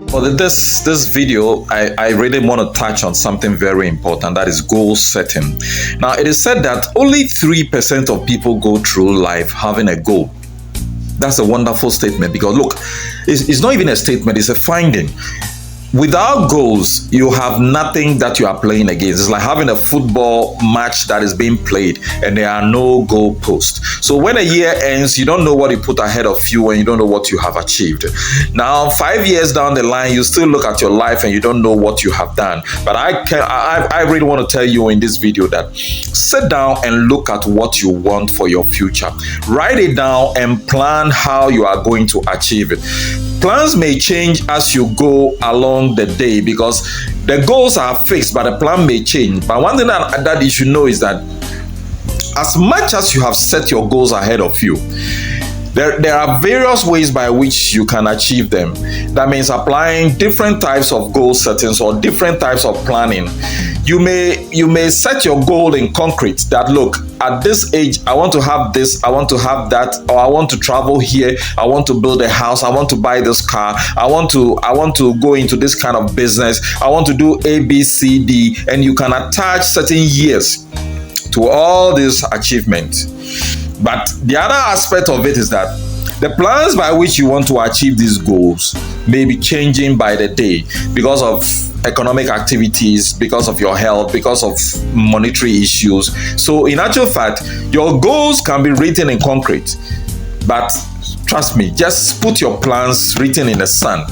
For this video, I really want to touch on something very important, that is goal setting. Now, it is said that only 3% of people go through life having a goal. That's a wonderful statement because look, it's not even a statement, it's a finding. Without goals, you have nothing that you are playing against. It's like having a football match that is being played and there are no goal posts. So when a year ends, you don't know what you put ahead of you and you don't know what you have achieved. Now, 5 years down the line, you still look at your life and you don't know what you have done. But I really want to tell you in this video that sit down and look at what you want for your future. Write it down and plan how you are going to achieve it. Plans may change as you go along the day because the goals are fixed, but the plan may change. But one thing that you should know is that as much as you have set your goals ahead of you, there are various ways by which you can achieve them. That means applying different types of goal settings or different types of planning. You may set your goal in concrete that, look, at this age, I want to have this, I want to have that, or I want to travel here, I want to build a house, I want to buy this car, I want to go into this kind of business, I want to do A, B, C, D, and you can attach certain years to all these achievements. But the other aspect of it is that the plans by which you want to achieve these goals may be changing by the day because of economic activities, because of your health, because of monetary issues. So in actual fact, your goals can be written in concrete, but trust me, just put your plans written in the sand.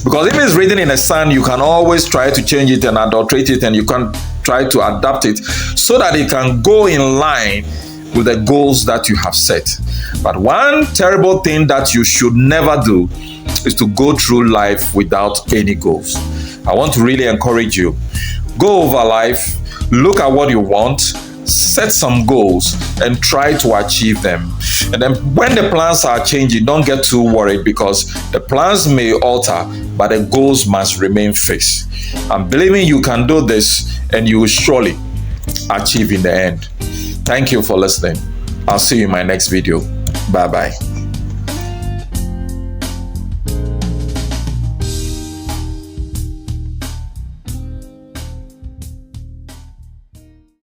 Because if it's written in the sand, you can always try to change it and adulterate it, and you can try to adapt it so that it can go in line with the goals that you have set. But one terrible thing that you should never do is to go through life without any goals. I want to really encourage you. Go over life, look at what you want, set some goals, and try to achieve them. And then when the plans are changing, don't get too worried because the plans may alter, but the goals must remain fixed. I'm believing you can do this and you will surely achieve in the end. Thank you for listening. I'll see you in my next video. Bye-bye.